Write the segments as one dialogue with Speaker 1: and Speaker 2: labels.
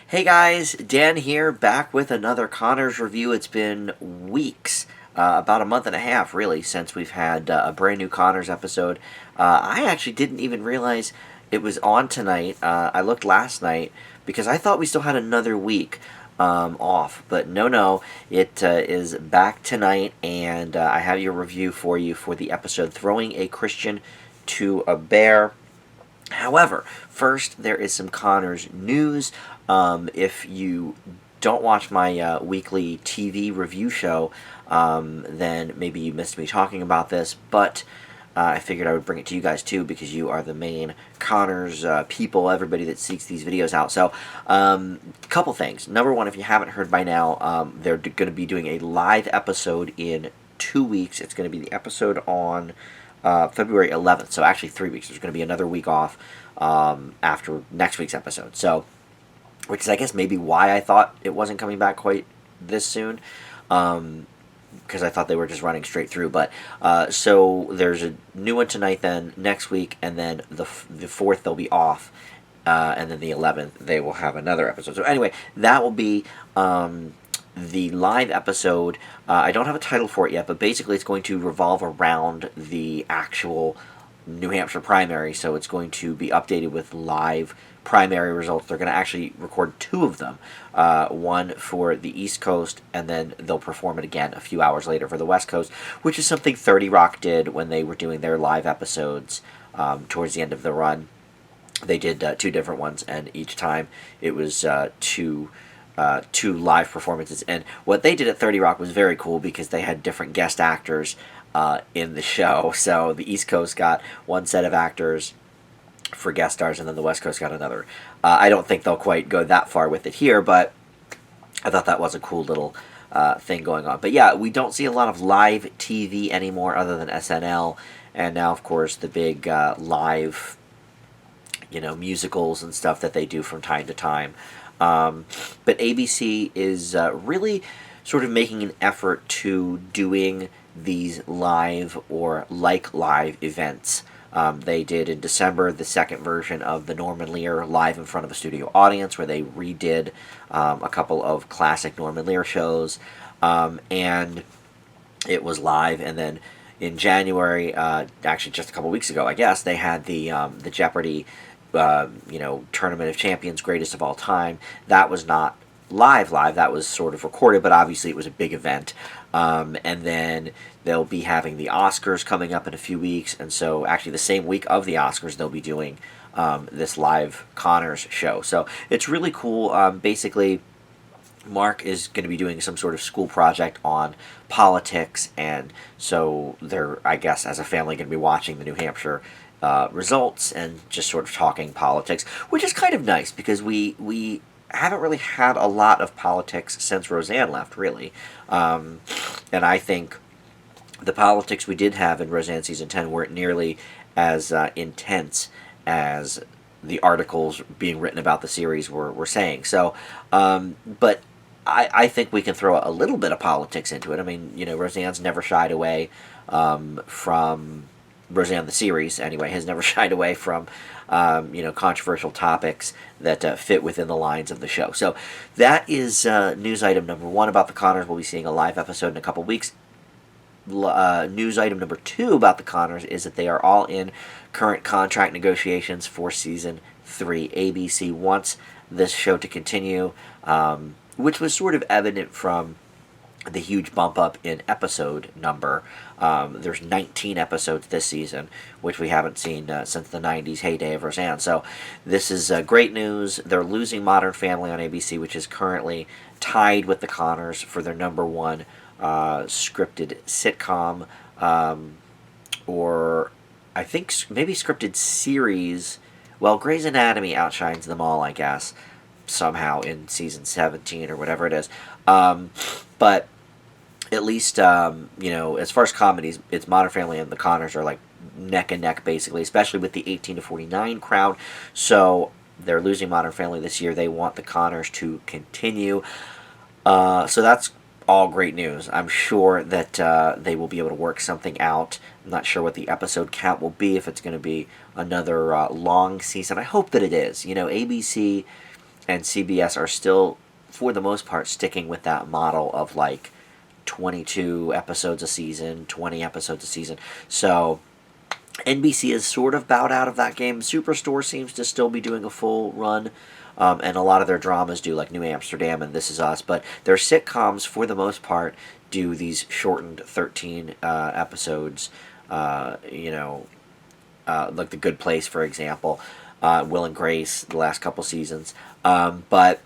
Speaker 1: Hey guys, Dan here, back with another Connors review. It's been weeks, about a month and a half really, since we've had a brand new Connors episode. I actually didn't even realize it was on tonight. I looked last night because I thought we still had another week off, but no, it is back tonight, and I have your review for you for the episode Throwing a Christian to a Bear. However, first there is some Connors news. If you don't watch my weekly TV review show, then maybe you missed me talking about this, but I figured I would bring it to you guys too because you are the main Connors people, everybody that seeks these videos out. So, a couple things. Number one, if you haven't heard by now, they're going to be doing a live episode in 2 weeks. It's going to be the episode on February 11th, so actually 3 weeks. There's going to be another week off after next week's episode. So, which is, I guess, maybe why I thought it wasn't coming back quite this soon, because I thought they were just running straight through. But so there's a new one tonight, then next week, and then the 4th they'll be off, and then the 11th they will have another episode. So anyway, that will be the live episode. I don't have a title for it yet, but basically it's going to revolve around the actual New Hampshire primary, so it's going to be updated with live primary results. They're going to actually record two of them, one for the East Coast, and then they'll perform it again a few hours later for the West Coast, which is something 30 Rock did when they were doing their live episodes towards the end of the run. They did two different ones, and each time it was two live performances. And what they did at 30 Rock was very cool because they had different guest actors in the show. So the East Coast got one set of actors for guest stars, and then the West Coast got another. I don't think they'll quite go that far with it here, but I thought that was a cool little thing going on. But yeah, we don't see a lot of live TV anymore other than SNL, and now, of course, the big live, musicals and stuff that they do from time to time. But ABC is really sort of making an effort to doing these live or like live events. They did in December the second version of the Norman Lear live in front of a studio audience, where they redid a couple of classic Norman Lear shows, and it was live. And then in January, actually just a couple weeks ago, I guess, they had the Jeopardy Tournament of Champions Greatest of All Time. That was not live, that was sort of recorded, but obviously it was a big event. And then they'll be having the Oscars coming up in a few weeks, and so actually the same week of the Oscars they'll be doing this live Connors show. So it's really cool. Basically, Mark is going to be doing some sort of school project on politics, and so they're, I guess, as a family, going to be watching the New Hampshire results and just sort of talking politics, which is kind of nice because we haven't really had a lot of politics since Roseanne left, really. And I think the politics we did have in Roseanne Season 10 weren't nearly as intense as the articles being written about the series were saying. So, but I think we can throw a little bit of politics into it. I mean, Roseanne's never shied away from... Roseanne the series, anyway, has never shied away from, controversial topics that fit within the lines of the show. So that is news item number one about the Connors. We'll be seeing a live episode in a couple weeks. News item number two about the Connors is that they are all in current contract negotiations for Season 3. ABC wants this show to continue, which was sort of evident from the huge bump up in episode number. There's 19 episodes this season, which we haven't seen since the 90s heyday of Roseanne. So this is great news. They're losing Modern Family on ABC, which is currently tied with the Connors for their number one scripted sitcom, or I think maybe scripted series. Well, Grey's Anatomy outshines them all, I guess, somehow in season 17 or whatever it is. But at least, as far as comedies, it's Modern Family and the Connors are like neck and neck, basically, especially with the 18 to 49 crowd. So they're losing Modern Family this year. They want the Connors to continue. So that's all great news. I'm sure that they will be able to work something out. I'm not sure what the episode count will be, if it's going to be another long season. I hope that it is. ABC and CBS are still, for the most part, sticking with that model of like 22 episodes a season, 20 episodes a season. So NBC is sort of bowed out of that game. Superstore seems to still be doing a full run, and a lot of their dramas do, like New Amsterdam and This Is Us. But their sitcoms, for the most part, do these shortened 13 episodes. Like The Good Place, for example, Will and Grace, the last couple seasons. But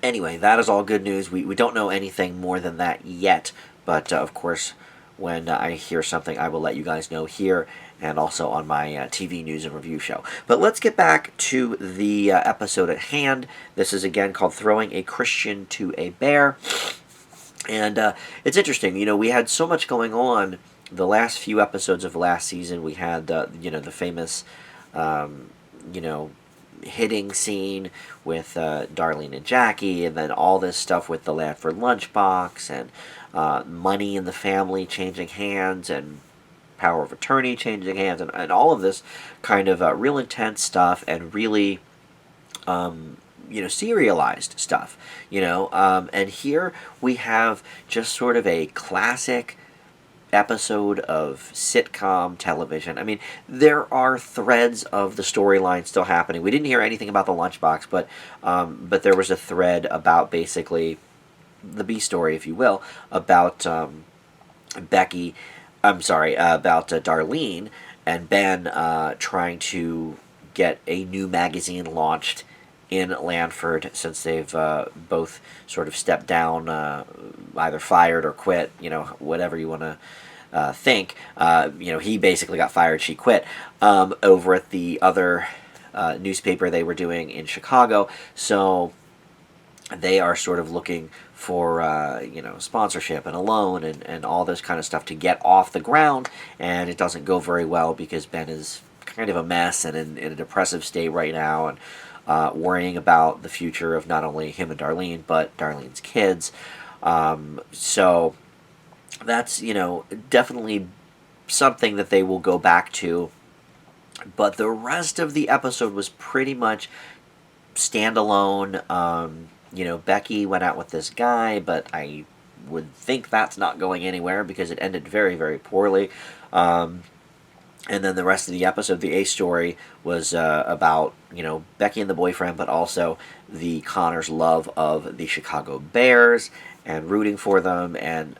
Speaker 1: anyway, that is all good news. We don't know anything more than that yet, but of course, when I hear something, I will let you guys know here and also on my TV news and review show. But let's get back to the episode at hand. This is again called Throwing a Christian to a Bear. And it's interesting, we had so much going on the last few episodes of last season. We had, the famous, hitting scene with Darlene and Jackie, and then all this stuff with the Ladford lunchbox, and money in the family changing hands, and power of attorney changing hands, and all of this kind of real intense stuff, and really serialized stuff, and here we have just sort of a classic episode of sitcom television. I mean, there are threads of the storyline still happening. We didn't hear anything about the lunchbox, but there was a thread about basically the B story, if you will, about Becky. I'm sorry, about Darlene and Ben trying to get a new magazine launched in Lanford, since they've both sort of stepped down, either fired or quit, whatever you want to think. He basically got fired, she quit, over at the other newspaper they were doing in Chicago. So they are sort of looking for sponsorship and a loan and all this kind of stuff to get off the ground, and it doesn't go very well because Ben is kind of a mess and in a depressive state right now, and worrying about the future of not only him and Darlene, but Darlene's kids. So that's, definitely something that they will go back to. But the rest of the episode was pretty much standalone. Becky went out with this guy, but I would think that's not going anywhere because it ended very, very poorly. And then the rest of the episode, the A story, was about, Becky and the boyfriend, but also the Connors' love of the Chicago Bears and rooting for them, and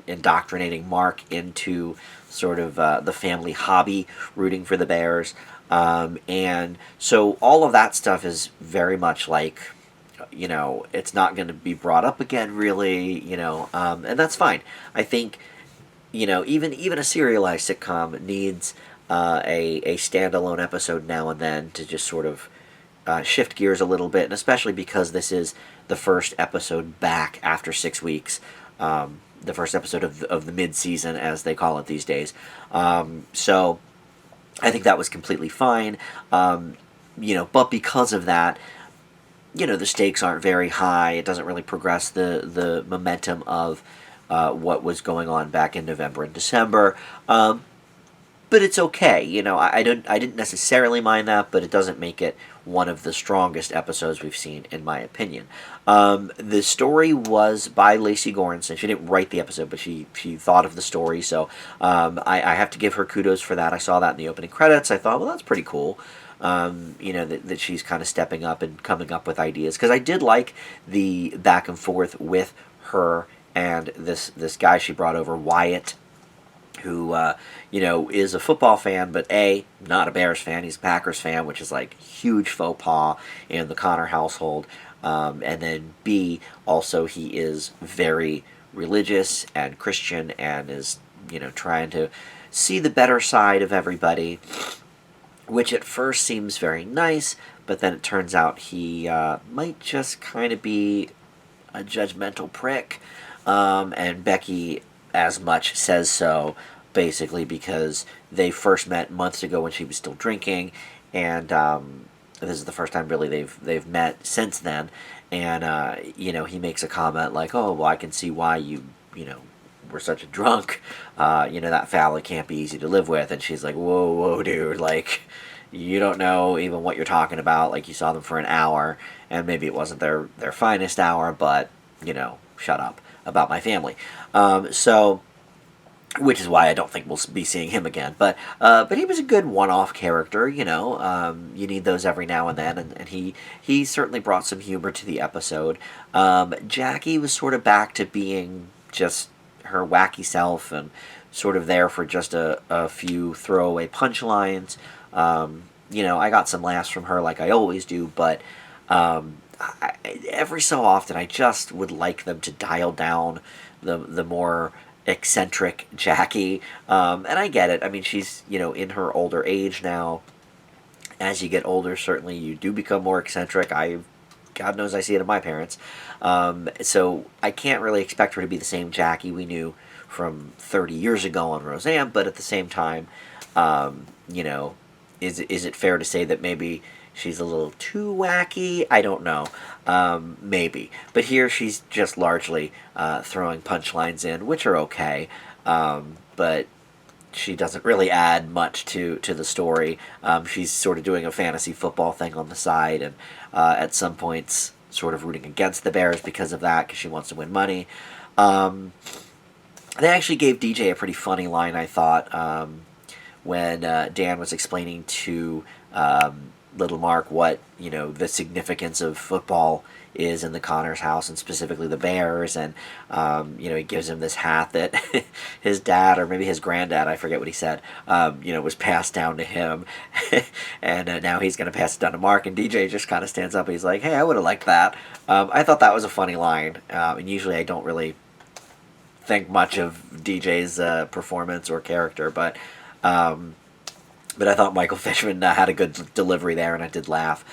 Speaker 1: indoctrinating Mark into sort of the family hobby, rooting for the Bears. And so all of that stuff is very much like, it's not going to be brought up again, really, and that's fine. I think, even a serialized sitcom needs a standalone episode now and then to just sort of shift gears a little bit, and especially because this is the first episode back after 6 weeks, the first episode of the mid-season, as they call it these days. So I think that was completely fine, but because of that, the stakes aren't very high. It doesn't really progress the momentum of what was going on back in November and December. But it's okay, I didn't necessarily mind that, but it doesn't make it one of the strongest episodes we've seen, in my opinion. The story was by Lacey Goranson. She didn't write the episode, but she thought of the story, so I have to give her kudos for that. I saw that in the opening credits. I thought, well, that's pretty cool. That she's kind of stepping up and coming up with ideas, because I did like the back and forth with her and this guy she brought over, Wyatt, who, is a football fan, but A, not a Bears fan. He's a Packers fan, which is like huge faux pas in the Connor household. And then B, also he is very religious and Christian and is, trying to see the better side of everybody, which at first seems very nice, but then it turns out he might just kind of be a judgmental prick. And Becky as much says so, basically, because they first met months ago when she was still drinking, and this is the first time really they've met since then. And he makes a comment like, "Oh, well, I can see why you were such a drunk. That family can't be easy to live with." And she's like, "Whoa, dude, like, you don't know even what you're talking about. Like, you saw them for an hour, and maybe it wasn't their finest hour, but, shut up about my family. So, which is why I don't think we'll be seeing him again. But he was a good one-off character. You need those every now and then, and he certainly brought some humor to the episode. Jackie was sort of back to being just her wacky self, and sort of there for just a few throwaway punchlines. I got some laughs from her like I always do, but every so often I just would like them to dial down the more eccentric Jackie. And I get it. I mean, she's, in her older age now. As you get older, certainly you do become more eccentric. God knows I see it in my parents. So I can't really expect her to be the same Jackie we knew from 30 years ago on Roseanne, but at the same time, you know, is it fair to say that maybe she's a little too wacky? I don't know. Maybe. But here she's just largely throwing punchlines in, which are okay. But she doesn't really add much to the story. She's sort of doing a fantasy football thing on the side, and at some points sort of rooting against the Bears because of that, because she wants to win money. They actually gave DJ a pretty funny line, I thought, when Dan was explaining to little Mark what, the significance of football is in the Connors house, and specifically the Bears. And he gives him this hat that his dad, or maybe his granddad, I forget what he said, was passed down to him. And now he's going to pass it down to Mark, and DJ just kind of stands up and he's like, hey, I would have liked that. I thought that was a funny line, and usually I don't really think much of DJ's performance or character, but I thought Michael Fishman had a good delivery there, and I did laugh.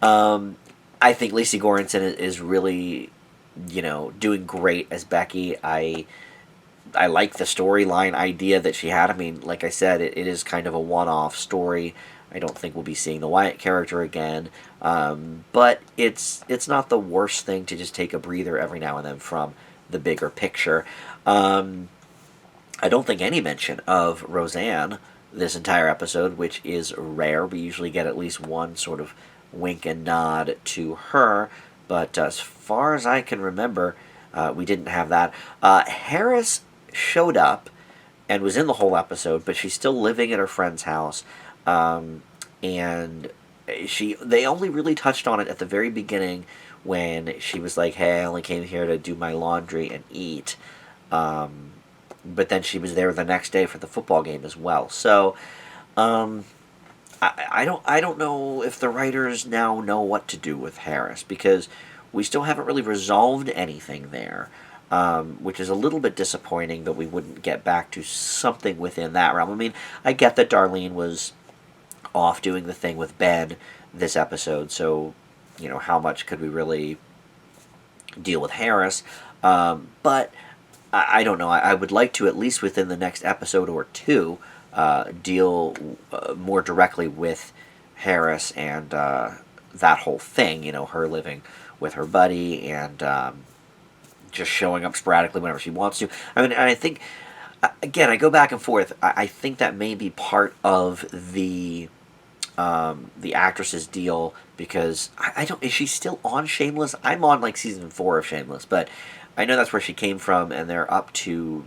Speaker 1: I think Lacey Goranson is really, doing great as Becky. I like the storyline idea that she had. I mean, like I said, it is kind of a one-off story. I don't think we'll be seeing the Wyatt character again. But it's not the worst thing to just take a breather every now and then from the bigger picture. I don't think any mention of Roseanne this entire episode, which is rare. We usually get at least one sort of wink and nod to her, but as far as I can remember, we didn't have that. Harris showed up and was in the whole episode, but she's still living at her friend's house, and they only really touched on it at the very beginning when she was like, hey, I only came here to do my laundry and eat. But then she was there the next day for the football game as well. So, I don't know if the writers now know what to do with Harris, because we still haven't really resolved anything there, which is a little bit disappointing that we wouldn't get back to something within that realm. I mean, I get that Darlene was off doing the thing with Ben this episode, so, how much could we really deal with Harris? But I don't know. I would like to, at least within the next episode or two, deal more directly with Harris and that whole thing, her living with her buddy and just showing up sporadically whenever she wants to. I mean, I think, again, I go back and forth. I think that may be part of the actress's deal, because I don't. Is she still on Shameless? I'm on like season 4 of Shameless, but I know that's where she came from, and they're up to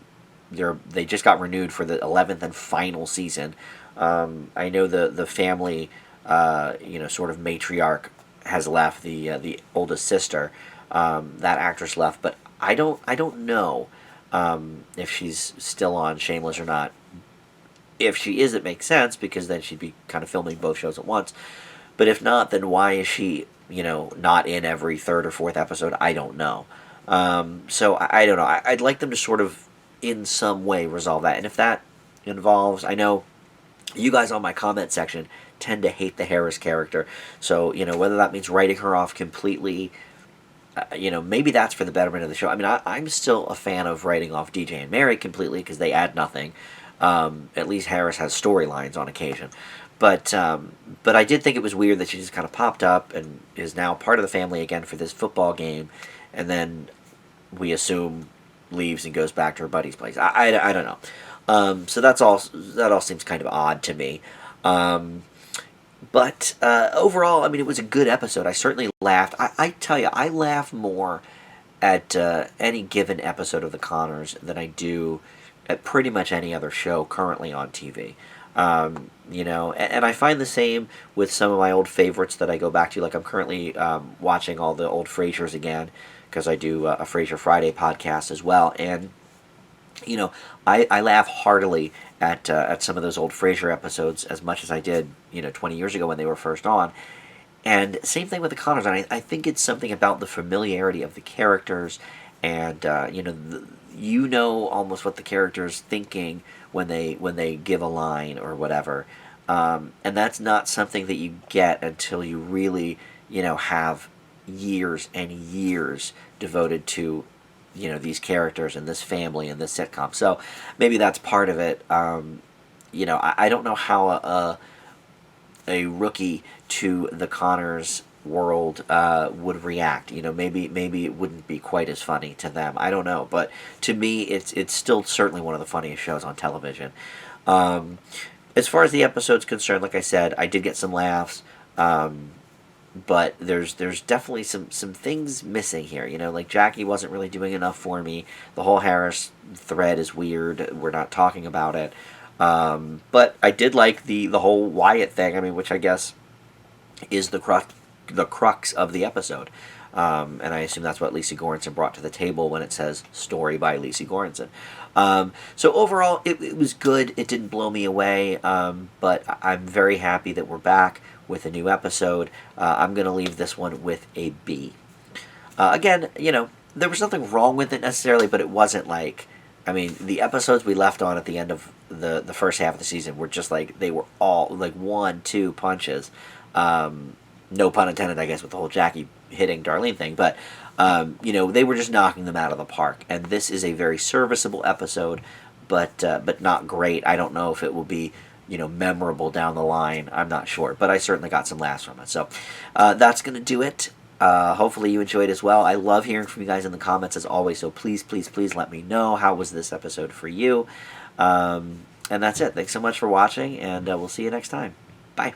Speaker 1: they just got renewed for the 11th and final season. I know the family, sort of matriarch has left, the oldest sister. That actress left, but I don't know if she's still on Shameless or not. If she is, it makes sense, because then she'd be kind of filming both shows at once. But if not, then why is she, not in every third or fourth episode? I don't know. So I don't know. I'd like them to sort of, in some way, resolve that. And if that involves, I know you guys on my comment section tend to hate the Harris character. So, whether that means writing her off completely, maybe that's for the betterment of the show. I mean, I'm still a fan of writing off DJ and Mary completely, because they add nothing. At least Harris has storylines on occasion. But I did think it was weird that she just kind of popped up and is now part of the family again for this football game, and then we assume leaves and goes back to her buddy's place. I don't know. So that all seems kind of odd to me. But overall, I mean, it was a good episode. I certainly laughed. I tell you, I laugh more at any given episode of The Connors than I do at pretty much any other show currently on TV. And I find the same with some of my old favorites that I go back to. Like I'm currently watching all the old Frasers again because I do a Frasier Friday podcast as well. And I laugh heartily at some of those old Frasier episodes as much as I did 20 years ago when they were first on. And same thing with the Connors. And I think it's something about the familiarity of the characters, and almost what the character's thinking when they give a line or whatever. And that's not something that you get until you really have years and years devoted to these characters and this family and this sitcom. So maybe that's part of it. I don't know how a rookie to the Connors world would react. Maybe it wouldn't be quite as funny to them. I don't know, but to me, it's still certainly one of the funniest shows on television. As far as the episode's concerned, like I said, I did get some laughs. But there's definitely some things missing here. Like Jackie wasn't really doing enough for me. The whole Harris thread is weird. We're not talking about it. But I did like the whole Wyatt thing. I mean, which I guess is the crux of the episode. And I assume that's what Lisa Goranson brought to the table when it says "Story by Lisa Goranson." So overall, it was good. It didn't blow me away, but I'm very happy that we're back with a new episode. I'm going to leave this one with a B. Again, there was nothing wrong with it necessarily, but it wasn't like, I mean, the episodes we left on at the end of the first half of the season were just like, they were all like 1-2 punches. No pun intended, I guess, with the whole Jackie hitting Darlene thing, but they were just knocking them out of the park. And this is a very serviceable episode, but not great. I don't know if it will be memorable down the line. I'm not sure, but I certainly got some laughs from it. So that's going to do it. Hopefully you enjoyed as well. I love hearing from you guys in the comments as always, so please, please, please let me know how was this episode for you. And that's it. Thanks so much for watching, and we'll see you next time. Bye.